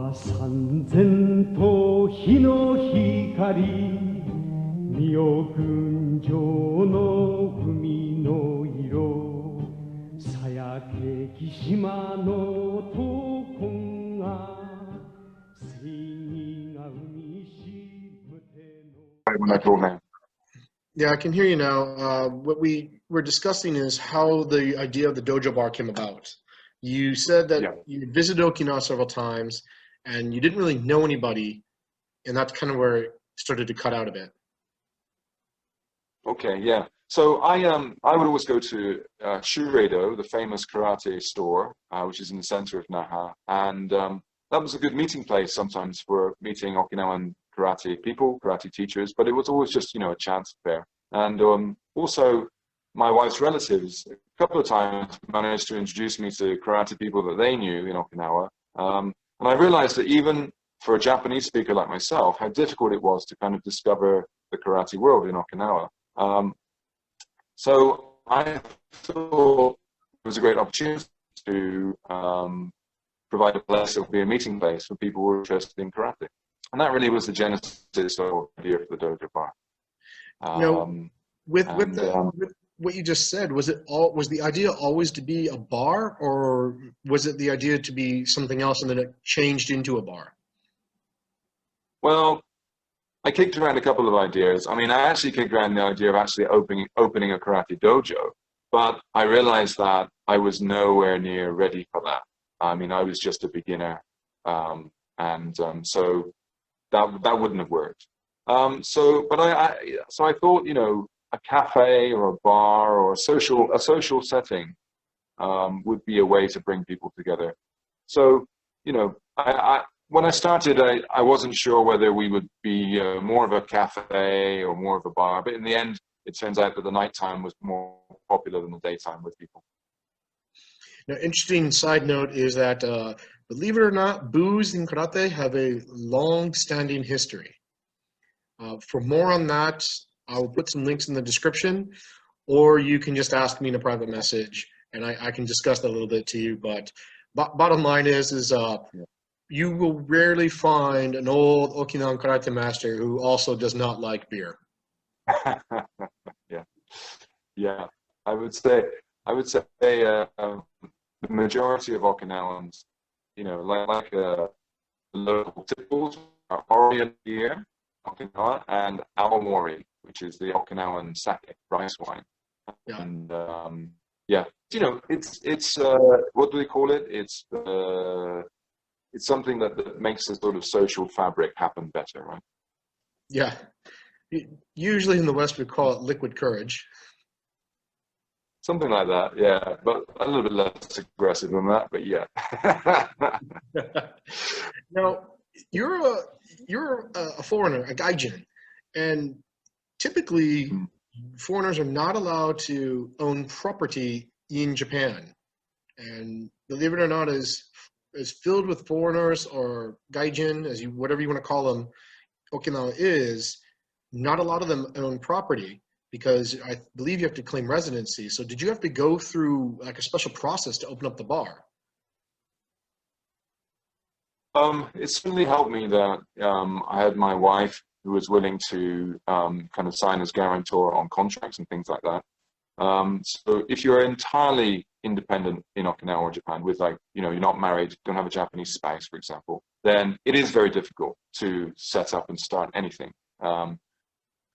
は三千と日の光二億丈の海の色さやけき島の闘魂が正義が生みしむての When I told him. Yeah, I can hear you now. What we were discussing is how the idea of the Dojo Bar came about. You said that you visited Okinawa several times and you didn't really know anybody, and that's kind of where it started to cut out a bit. Okay, yeah. So I would always go to Shureido, the famous karate store, which is in the center of Naha, and that was a good meeting place sometimes for meeting Okinawan karate people, karate teachers, but it was always just, you know, a chance affair. And also my wife's relatives a couple of times managed to introduce me to karate people that they knew in Okinawa. And I realized that even for a Japanese speaker like myself, how difficult it was to kind of discover the karate world in Okinawa. So I thought it was a great opportunity to provide a place that would be a meeting place for people who were interested in karate. And that really was the genesis of the idea for the Dojo Bar. With what you just said, was the idea always to be a bar, or was it the idea to be something else and then it changed into a bar? Well, I kicked around a couple of ideas. I mean, I actually kicked around the idea of actually opening a karate dojo, but I realized that I was nowhere near ready for that. I mean, I was just a beginner, so that wouldn't have worked. So I thought, you know, a cafe or a bar or a social setting would be a way to bring people together. So, you know, when I started, I wasn't sure whether we would be more of a cafe or more of a bar, but in the end, it turns out that the nighttime was more popular than the daytime with people. Now, interesting side note is that, believe it or not, booze in karate have a long-standing history. For more on that, I'll put some links in the description, or you can just ask me in a private message, and I can discuss that a little bit to you. But bottom line is you will rarely find an old Okinawan karate master who also does not like beer. Yeah. I would say the majority of Okinawans, you know, like local typicals are Orient beer, Okinawa, and Awamori, which is the Okinawan sake rice wine. Yeah. And you know, it's what do they call it? It's something that makes the sort of social fabric happen better, right? Yeah. Usually in the West we call it liquid courage. Something like that, yeah, but a little bit less aggressive than that, but yeah. Now, you're a foreigner, a gaijin, and typically foreigners are not allowed to own property in Japan. And believe it or not, is filled with foreigners, or gaijin, whatever you want to call them, Okinawa is. Not a lot of them own property, because I believe you have to claim residency. So did you have to go through like a special process to open up the bar? It certainly helped me that I had my wife who was willing to kind of sign as guarantor on contracts and things like that. So if you're entirely independent in Okinawa or Japan with, like, you know, you're not married, don't have a Japanese spouse, for example, then it is very difficult to set up and start anything.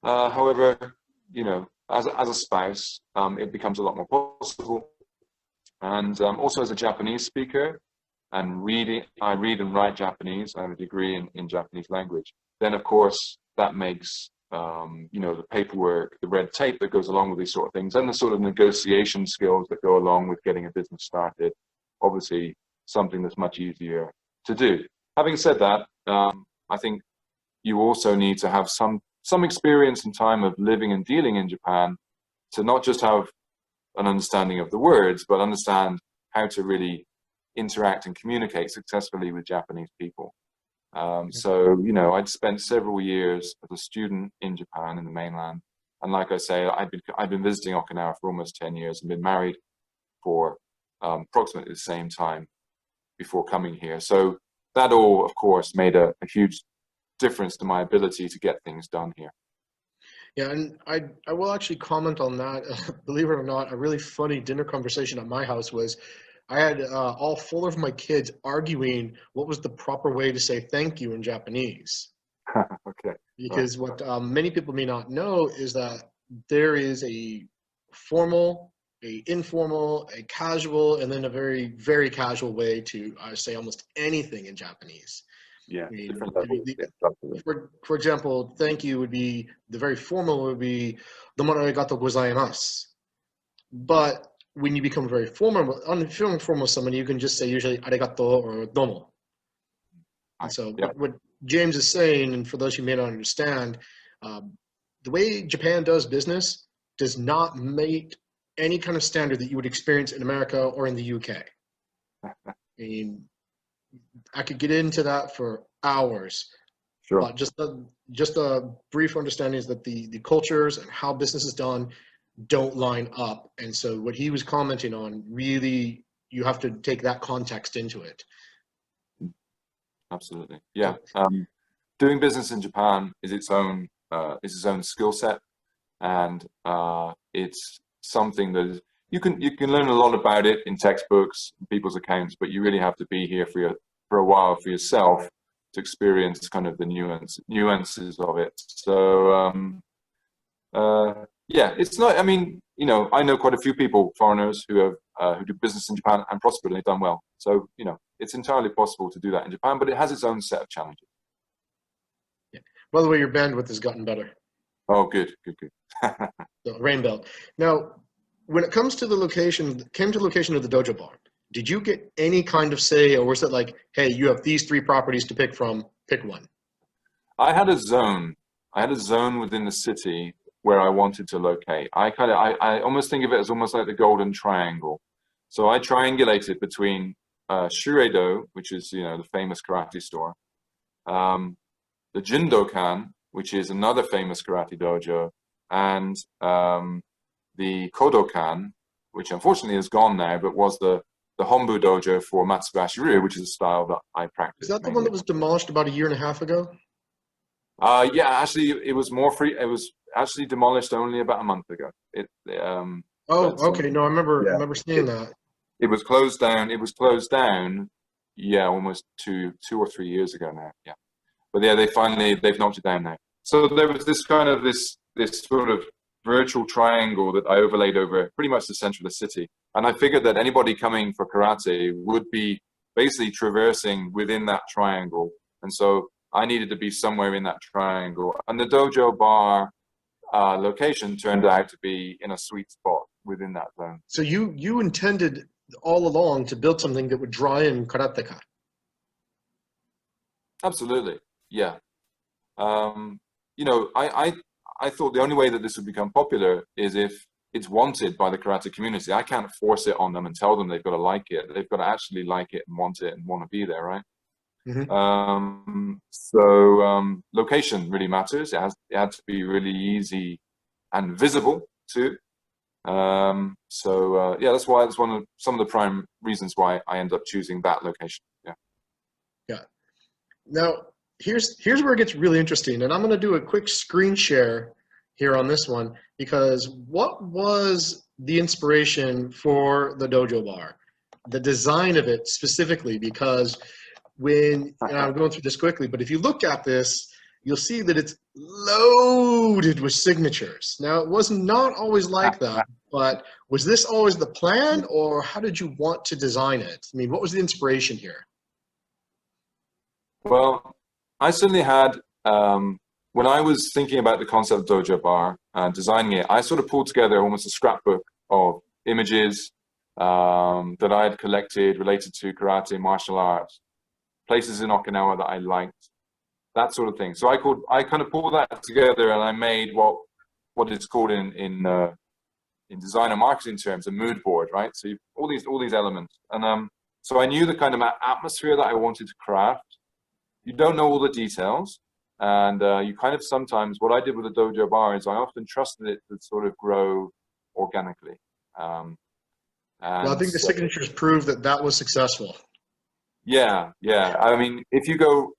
However, you know, as a spouse, it becomes a lot more possible. And also as a Japanese speaker and I read and write Japanese. I have a degree in Japanese language. Then, of course, that makes, you know, the paperwork, the red tape that goes along with these sort of things, and the sort of negotiation skills that go along with getting a business started, obviously something that's much easier to do. Having said that, I think you also need to have some experience and time of living and dealing in Japan to not just have an understanding of the words, but understand how to really interact and communicate successfully with Japanese people. So, you know, I'd spent several years as a student in Japan, in the mainland. And like I say, I've been visiting Okinawa for almost 10 years and been married for approximately the same time before coming here. So that all, of course, made a huge difference to my ability to get things done here. Yeah, and I will actually comment on that. Believe it or not, a really funny dinner conversation at my house was I had all 4 of my kids arguing what was the proper way to say thank you in Japanese. Okay. Because what many people may not know is that there is a formal, a informal, a casual, and then a very, very casual way to say almost anything in Japanese. Yeah, I mean, different levels. Yeah, for example, thank you would be, the very formal would be, domo arigatou gozaimasu. But when you become very formal, informal someone, you can just say usually arigato or domo. And so what James is saying, and for those who may not understand, the way Japan does business does not meet any kind of standard that you would experience in America or in the UK. I mean, I could get into that for hours, but just a brief understanding is that the cultures and how business is done don't line up. And so what he was commenting on, really, you have to take that context into it. Absolutely, yeah. Doing business in Japan is its own skill set, and it's something that you can learn a lot about it in textbooks, people's accounts, but you really have to be here for a while for yourself to experience kind of the nuances of it. So yeah, it's not. I mean, you know, I know quite a few people, foreigners, who do business in Japan and prospered and they've done well. So you know, it's entirely possible to do that in Japan, but it has its own set of challenges. Yeah. By the way, your bandwidth has gotten better. Oh, good. So, rain belt. Now, when it comes to the location of the Dojo Bar, did you get any kind of say, or was it like, hey, you have these 3 properties to pick from, pick one? I had a zone. Within the city where I wanted to locate. I almost think of it as almost like the golden triangle. So I triangulated between Shureido, which is, you know, the famous karate store, the Jindokan, which is another famous karate dojo, and the Kodokan, which unfortunately is gone now, but was the Hombu dojo for Matsubashi Ryu, which is a style that I practice. Is that the one that was demolished about 1.5 years ago? Yeah, actually, it was more free. It was actually demolished only about a month ago. Okay. No, I remember seeing that. It was closed down. Yeah, almost two or 3 years ago now. Yeah, but yeah, they've knocked it down now. So there was this kind of this sort of virtual triangle that I overlaid over pretty much the center of the city, and I figured that anybody coming for karate would be basically traversing within that triangle, and so I needed to be somewhere in that triangle. And the Dojo Bar location turned out to be in a sweet spot within that zone. So you intended all along to build something that would draw in karateka. Absolutely, yeah. You know, I thought the only way that this would become popular is if it's wanted by the karate community. I can't force it on them and tell them they've got to like it. They've got to actually like it and want to be there, right? Mm-hmm. So location really matters. It had to be really easy and visible too. Yeah, that's some of the prime reasons why I ended up choosing that location. Yeah. Now here's where it gets really interesting, and I'm going to do a quick screen share here on this one, because what was the inspiration for the Dojo Bar, the design of it specifically? Because and I'm going through this quickly, but if you look at this, you'll see that it's loaded with signatures. Now, it was not always like that, but was this always the plan, or how did you want to design it? I mean, what was the inspiration here? Well, I certainly had, when I was thinking about the concept of Dojo Bar and designing it, I sort of pulled together almost a scrapbook of images that I had collected related to karate, martial arts, places in Okinawa that I liked, that sort of thing. So I kind of pulled that together, and I made what is called in design and marketing terms a mood board, right? So all these elements, and so I knew the kind of atmosphere that I wanted to craft. You don't know all the details, and you kind of sometimes, what I did with the Dojo Bar is I often trusted it to sort of grow organically. Well, I think the signatures prove that was successful. Yeah, yeah. I mean, if you go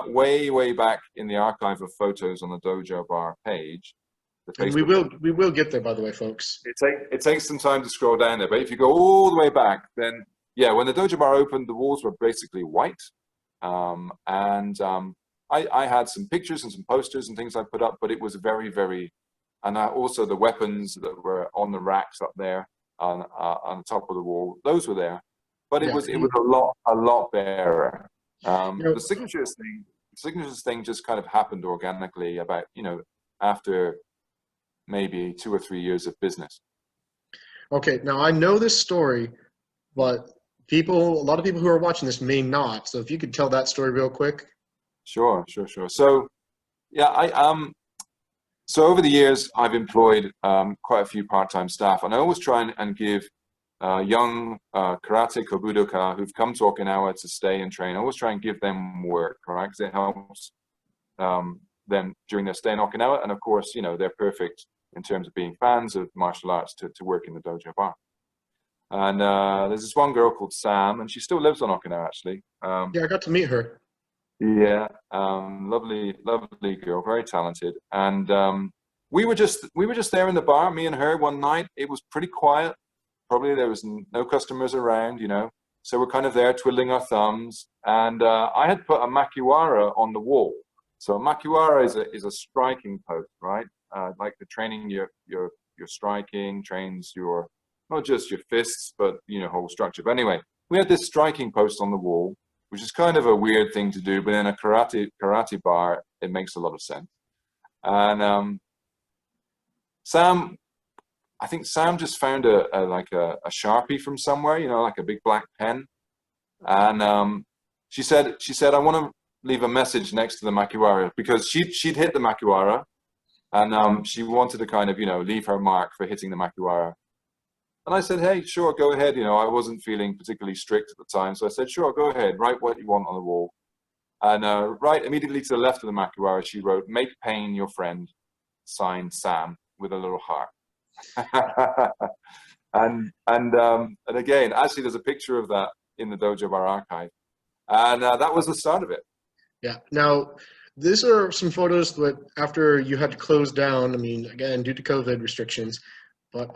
way back in the archive of photos on the Dojo Bar page, the And Facebook page, we will get there, by the way, folks. it takes some time to scroll down there. But if you go all the way back, then yeah, when the Dojo Bar opened, the walls were basically white, I had some pictures and some posters and things I put up, but it was very, very, and also the weapons that were on the racks up there on the top of the wall, those were there, but it was a lot barer. The signatures thing just kind of happened organically about, after maybe 2 or 3 years of business. Okay, now I know this story, but a lot of people who are watching this may not. So if you could tell that story real quick. Sure. So yeah, so over the years I've employed quite a few part-time staff, and I always try and give young karate kobudoka who've come to Okinawa to stay and train. I always try and give them work, right? Because it helps them during their stay in Okinawa, and of course, they're perfect in terms of being fans of martial arts to work in the Dojo Bar. And there's this one girl called Sam, and she still lives on Okinawa, actually. Yeah, I got to meet her. Yeah, lovely girl, very talented. And we were just there in the bar, me and her, one night. It was pretty quiet. Probably there was no customers around, So we're kind of there twiddling our thumbs. And I had put a makiwara on the wall. So a makiwara is a striking post, right? Like the training your striking trains your, not just your fists, but whole structure. But anyway, we had this striking post on the wall, which is kind of a weird thing to do, but in a karate bar, it makes a lot of sense. And I think Sam just found a Sharpie from somewhere, like a big black pen. And she said, I want to leave a message next to the makiwara, because she'd hit the makiwara, and she wanted to kind of, leave her mark for hitting the makiwara. And I said, hey, sure, go ahead. I wasn't feeling particularly strict at the time. So I said, sure, go ahead, write what you want on the wall. And right immediately to the left of the makiwara, she wrote, make pain your friend, signed Sam, with a little heart. and again, actually, there's a picture of that in the Dojo Bar archive. And that was the start of it. Yeah. Now, these are some photos that after you had to close down, I mean, again, due to COVID restrictions, but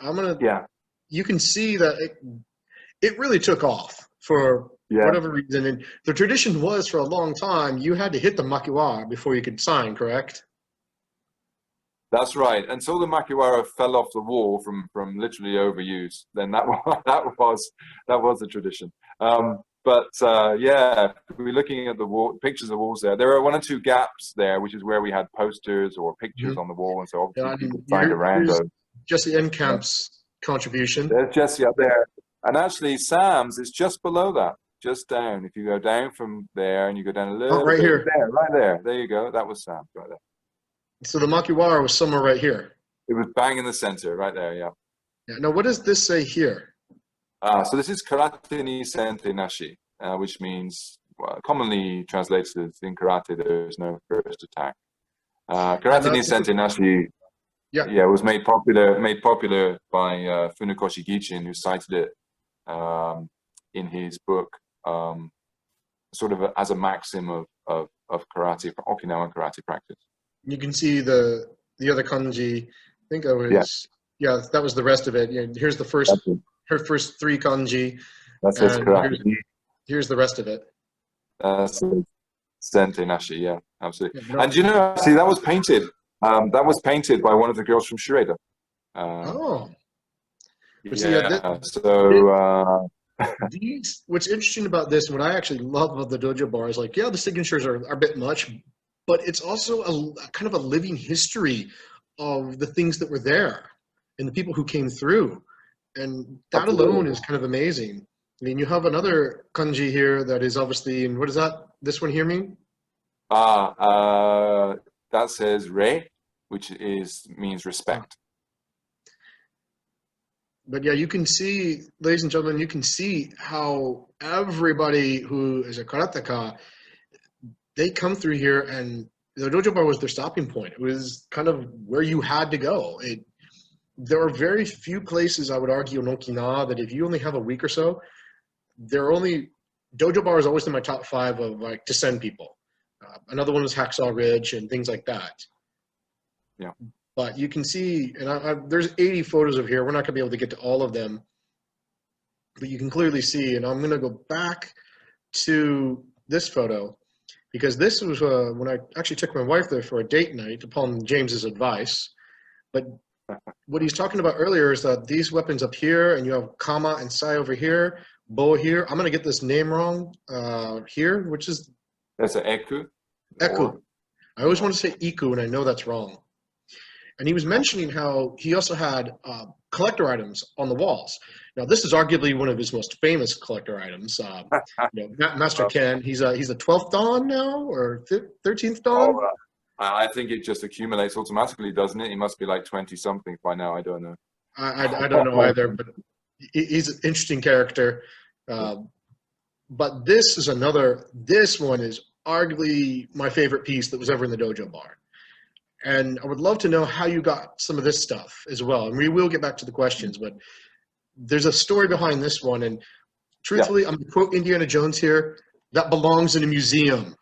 you can see that it really took off for whatever reason. And the tradition was, for a long time, you had to hit the makiwara before you could sign, correct? That's right. Until the makiwara fell off the wall from literally overuse, then that was the tradition. But yeah, we're looking at the pictures of the walls there. There are 1 or 2 gaps there, which is where we had posters or pictures on the wall, and so obviously people find around those. Jesse Enkamp's contribution. There's Jesse up there, and actually Sam's is just below that, just down. If you go down from there and you go down a little right bit, here, right there you go. That was Sam's right there. So the makiwara was somewhere right here. It was bang in the center, right there. Yeah. Now, what does this say here? So this is Karate ni Sensei Nashi, which means, commonly translated as, in karate, there is no first attack. Karate ni Sensei Nashi. Yeah, it was made popular by Funakoshi Gichin, who cited it in his book, sort of as a maxim of karate, Okinawan karate practice. You can see the other kanji. I think that was that was the rest of it. Here's the first 3 kanji. That's karate. Here's the rest of it. Sensei Nashi, yeah, absolutely. Yeah, and see, that was painted. That was painted by one of the girls from Shireda. What's interesting about this, and what I actually love about the Dojo Bar, is the signatures are a bit much, but it's also a kind of a living history of the things that were there and the people who came through. And that alone is kind of amazing. I mean, you have another kanji here that is obviously, and what does this one here mean? That says rei, which means respect. But yeah, you can see, ladies and gentlemen, you can see how everybody who is a karateka, they come through here, and the Dojo Bar was their stopping point. It was kind of where you had to go. There are very few places, I would argue, in Okinawa that if you only have a week or so, there are only Dojo Bar is always in my top 5 of like to send people. Another one was Hacksaw Ridge and things like that. Yeah. But you can see, and there's 80 photos of here. We're not going to be able to get to all of them, but you can clearly see. And I'm going to go back to this photo because this was when I actually took my wife there for a date night upon James's advice. But what he's talking about earlier is that these weapons up here, and you have Kama and Sai over here, Bo here. I'm going to get this name wrong here, which is... That's an Eku. Eku. I always want to say Iku, and I know that's wrong. And he was mentioning how he also had collector items on the walls. Now, this is arguably one of his most famous collector items. Master Ken, he's a 12th Dan now, or 13th Dan? Oh, I think it just accumulates automatically, doesn't it? He must be like 20-something by now. I don't know. I don't know either, but he's an interesting character. But this one is arguably my favorite piece that was ever in the Dojo Bar. And I would love to know how you got some of this stuff as well. And we will get back to the questions, but there's a story behind this one. And truthfully, I'm going to quote Indiana Jones here, that belongs in a museum.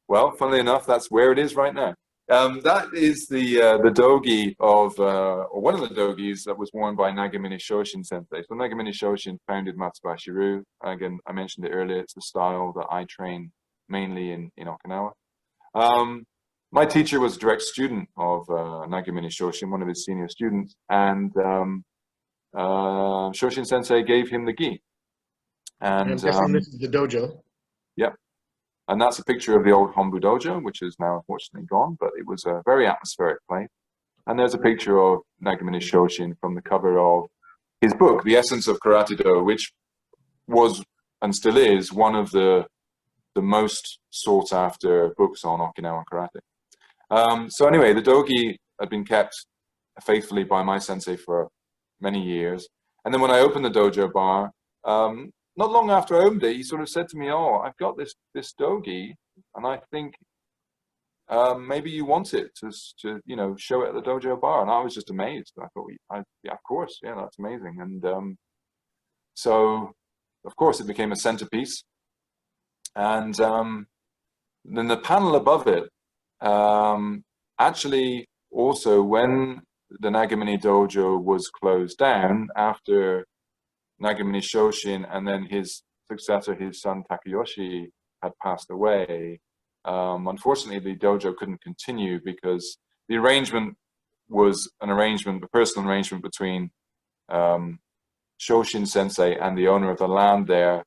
Well, funnily enough, that's where it is right now. That is the dogi of, or one of the dogis that was worn by Nagamine Shoshin Sensei. So Nagamine Shoshin founded Matsubashi Ryu. Again, I mentioned it earlier, it's the style that I train mainly in Okinawa. My teacher was a direct student of Nagamine Shoshin, one of his senior students, and Shoshin Sensei gave him the gi. And I'm guessing this is the dojo. Yeah. And that's a picture of the old Hombu Dojo, which is now unfortunately gone, but it was a very atmospheric place. And there's a picture of Nagamine Shoshin from the cover of his book, The Essence of Karate-Do, which was and still is one of the most sought after books on Okinawan karate. So anyway, the dogi had been kept faithfully by my sensei for many years. And then when I opened the Dojo Bar, not long after I opened it, he sort of said to me, "Oh, I've got this dogi, and I think maybe you want it to show it at the Dojo Bar." And I was just amazed. I thought, yeah, of course, yeah, that's amazing. And so, of course, it became a centerpiece. And then the panel above it, actually, also when the Nagamine Dojo was closed down after Nagamine Shoshin and then his successor, his son Takayoshi, had passed away. Unfortunately, the dojo couldn't continue because the arrangement was a personal arrangement between Shoshin Sensei and the owner of the land there,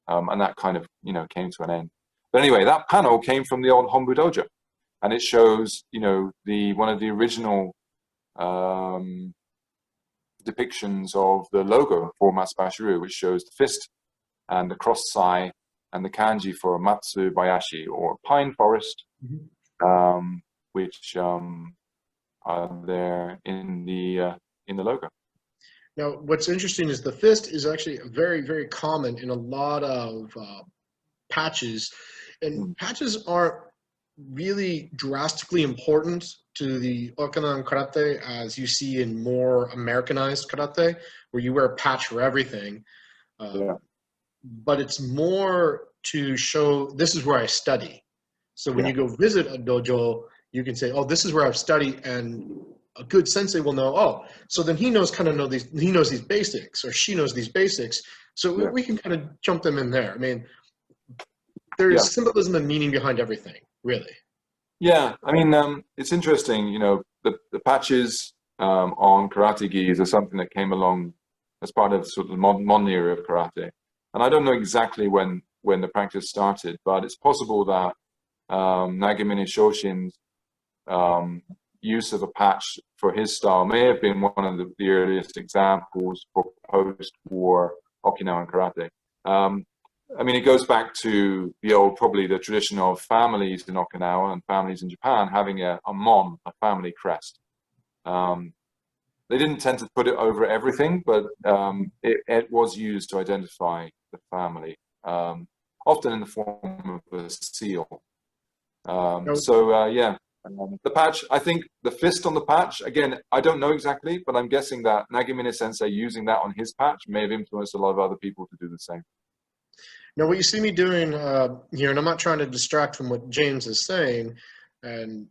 and that kind of came to an end. But anyway, that panel came from the old Hombu Dojo, and it shows one of the original depictions of the logo for Matsubashi Ryu, which shows the fist and the cross sai and the kanji for Matsubayashi, or pine forest, which are there in the logo. Now, what's interesting is the fist is actually very, very common in a lot of patches, and patches aren't really drastically important to the Okinawan karate as you see in more Americanized karate, where you wear a patch for everything. But it's more to show this is where I study. So when you go visit a dojo, you can say, "Oh, this is where I've studied," and a good sensei will know, "Oh, so then he knows these basics, or she knows these basics." So we can kind of jump them in there. I mean, there's symbolism and meaning behind everything, really. Yeah, I mean, it's interesting, the patches on karate gis are something that came along as part of sort of the modern era of karate. And I don't know exactly when the practice started, but it's possible that Nagamine Shoshin's use of a patch for his style may have been one of the earliest examples for post-war Okinawan karate. I mean, it goes back to probably the tradition of families in Okinawa and families in Japan having a mon, a family crest. They didn't tend to put it over everything, but it was used to identify the family, often in the form of a seal. The patch, I think the fist on the patch, again, I don't know exactly, but I'm guessing that Nagamine Sensei using that on his patch may have influenced a lot of other people to do the same. Now, what you see me doing here, and I'm not trying to distract from what James is saying, and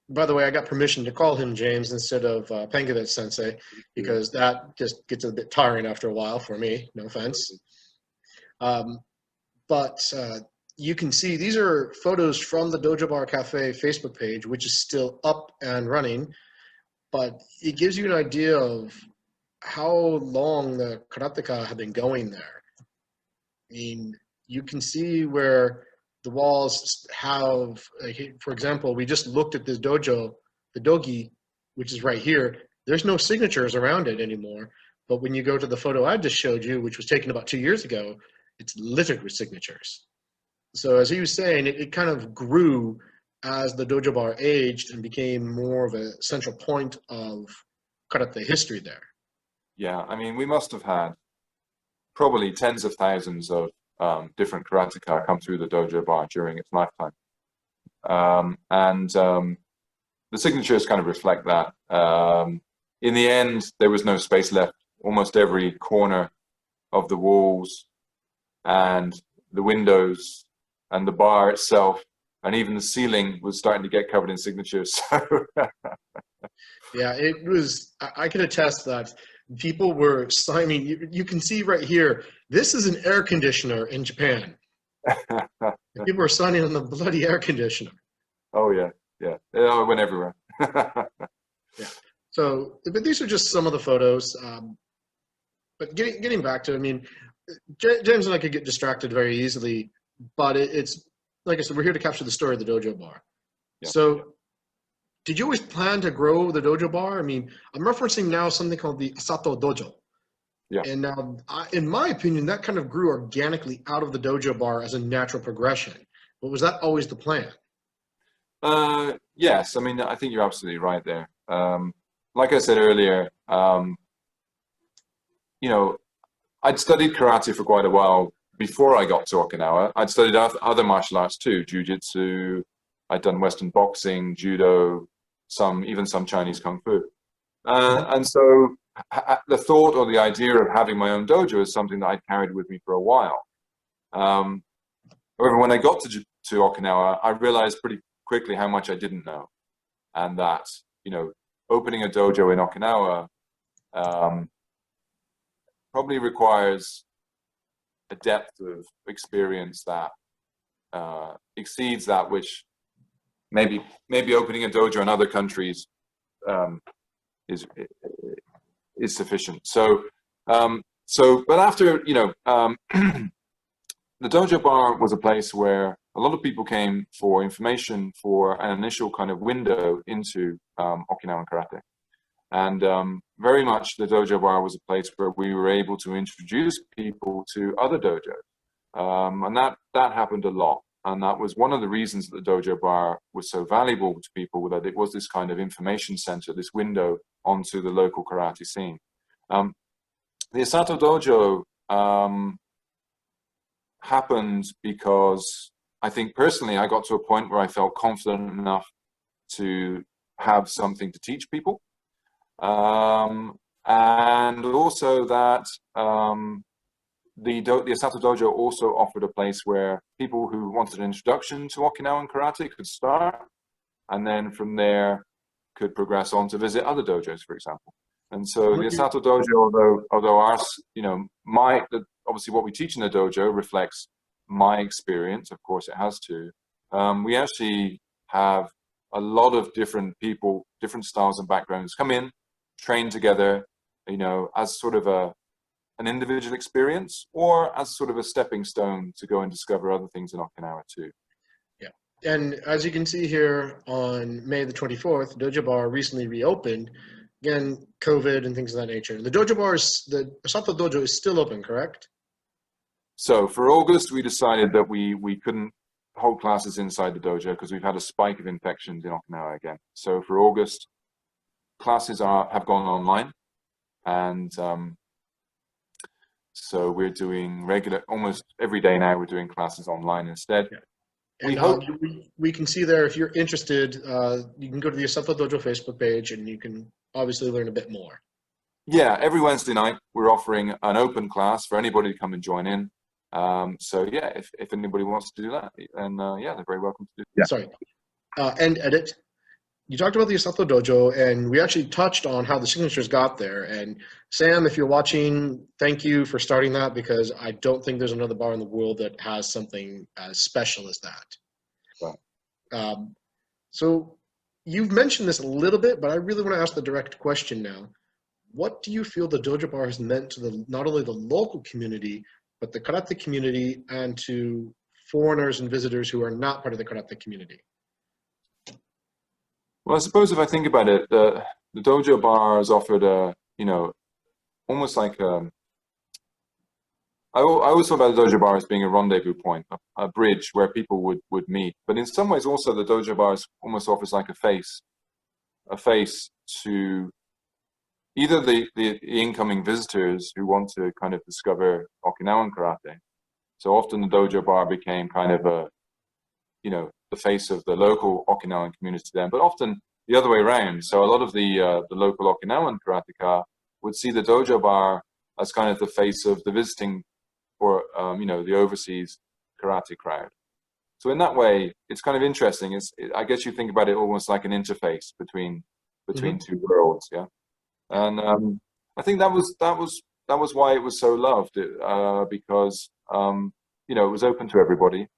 by the way, I got permission to call him James instead of Pankiewicz Sensei, because that just gets a bit tiring after a while for me, no offense. But you can see these are photos from the Dojo Bar Cafe Facebook page, which is still up and running, but it gives you an idea of how long the karateka have been going there. I mean, you can see where the walls have, for example, we just looked at this dojo, the dogi, which is right here. There's no signatures around it anymore. But when you go to the photo I just showed you, which was taken about 2 years ago, it's littered with signatures. So as he was saying, it kind of grew as the Dojo Bar aged and became more of a central point of karate history there. Yeah, I mean, we must have had probably tens of thousands of different karateka come through the Dojo Bar during its lifetime. The signatures kind of reflect that. In the end, there was no space left. Almost every corner of the walls and the windows and the bar itself and even the ceiling was starting to get covered in signatures. Yeah, it was, I can attest that people were signing, you can see right here, this is an air conditioner in Japan. People were signing on the bloody air conditioner. Oh yeah, yeah, it went everywhere. Yeah, so, but these are just some of the photos. But getting back to, I mean, James and I could get distracted very easily, but it's, like I said, we're here to capture the story of the Dojo Bar. Yeah. So, did you always plan to grow the Dojo Bar? I mean, I'm referencing now something called the Asato Dojo. Yeah. And now, in my opinion, that kind of grew organically out of the Dojo Bar as a natural progression. But was that always the plan? Yes, I mean, I think you're absolutely right there. Like I said earlier, you know, I'd studied karate for quite a while before I got to Okinawa. I'd studied other martial arts too, jiu-jitsu. I'd done Western boxing, judo, even some Chinese kung fu. And so the thought or the idea of having my own dojo is something that I'd carried with me for a while. However, when I got to Okinawa, I realized pretty quickly how much I didn't know. And that, you know, opening a dojo in Okinawa probably requires a depth of experience that exceeds that which maybe opening a dojo in other countries is sufficient. So but after, you know, the Dojo Bar was a place where a lot of people came for information, for an initial kind of window into Okinawan karate. And very much the Dojo Bar was a place where we were able to introduce people to other dojos. And that happened a lot. And that was one of the reasons that the Dojo Bar was so valuable to people, that it was this kind of information center, this window onto the local karate scene. The Asato Dojo happened because I think personally I got to a point where I felt confident enough to have something to teach people. And also that the Asato Dojo also offered a place where people who wanted an introduction to Okinawan karate could start, and then from there could progress on to visit other dojos, for example. And so the Asato Dojo, although ours, you know, obviously what we teach in the dojo reflects my experience, of course it has to. We actually have a lot of different people, different styles and backgrounds come in, train together, you know, as sort of an individual experience, or as sort of a stepping stone to go and discover other things in Okinawa too. Yeah, and as you can see here on May the 24th, Dojo Bar recently reopened. Again, COVID and things of that nature. The Dojo Bar, the Asato Dojo is still open, correct? So for August, we decided that we couldn't hold classes inside the dojo because we've had a spike of infections in Okinawa again. So for August, classes have gone online, and so we're doing almost every day now. We're doing classes online instead. Yeah. And we can see there, if you're interested, you can go to the Asato Dojo Facebook page, and you can obviously learn a bit more. Yeah, every Wednesday night we're offering an open class for anybody to come and join in. So yeah, if anybody wants to do that, then yeah, they're very welcome to do that. Sorry. End edit. You talked about the Osato Dojo, and we actually touched on how the signatures got there. And Sam, if you're watching, thank you for starting that, because I don't think there's another bar in the world that has something as special as that. Right. So you've mentioned this a little bit, but I really want to ask the direct question now. What do you feel the Dojo Bar has meant to not only the local community, but the karate community, and to foreigners and visitors who are not part of the karate community? Well, I suppose if I think about it, the Dojo Bar has offered a, almost like I always thought about the Dojo Bar as being a rendezvous point, a bridge where people would meet. But in some ways, also the Dojo Bar almost offers like a face to either the incoming visitors who want to kind of discover Okinawan karate. So often the Dojo Bar became kind of a, the face of the local Okinawan community then, but often the other way around. So a lot of the local Okinawan karateka would see the Dojo Bar as kind of the face of the visiting or the overseas karate crowd. So in that way, it's kind of interesting. I guess you think about it almost like an interface between two worlds, yeah. And I think that was why it was so loved, because it was open to everybody.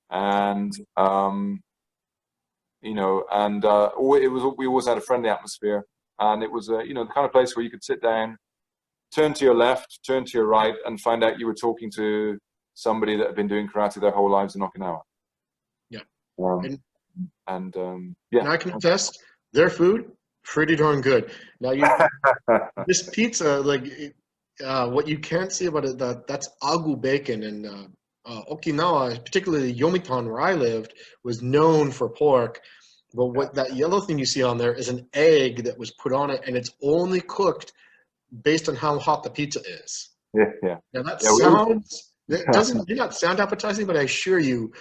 And we always had a friendly atmosphere, and it was the kind of place where you could sit down, turn to your left, turn to your right, and find out you were talking to somebody that had been doing karate their whole lives in Okinawa. Yeah. Yeah. And I can confess, their food pretty darn good. Now this pizza, what you can't see about it, that's agu bacon, and Okinawa, particularly Yomitan, where I lived, was known for pork. But what that yellow thing you see on there is an egg that was put on it, and it's only cooked based on how hot the pizza is. Yeah. Now it may not sound appetizing, but I assure you,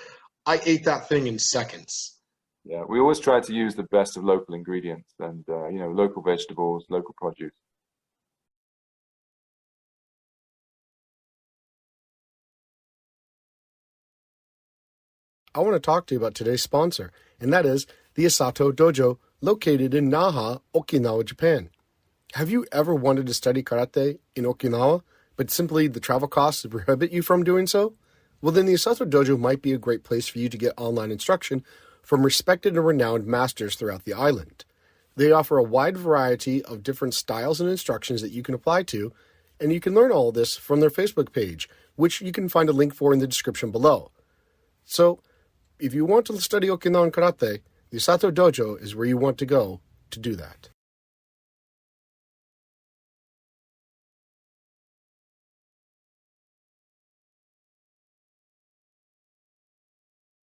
I ate that thing in seconds. Yeah, we always try to use the best of local ingredients and local vegetables, local produce. I want to talk to you about today's sponsor, and that is the Osato Dojo, located in Naha, Okinawa, Japan. Have you ever wanted to study karate in Okinawa, but simply the travel costs prohibit you from doing so? Well, then the Osato Dojo might be a great place for you to get online instruction from respected and renowned masters throughout the island. They offer a wide variety of different styles and instructions that you can apply to, and you can learn all this from their Facebook page, which you can find a link for in the description below. So, if you want to study Okinawan karate, the Osato Dojo is where you want to go to do that.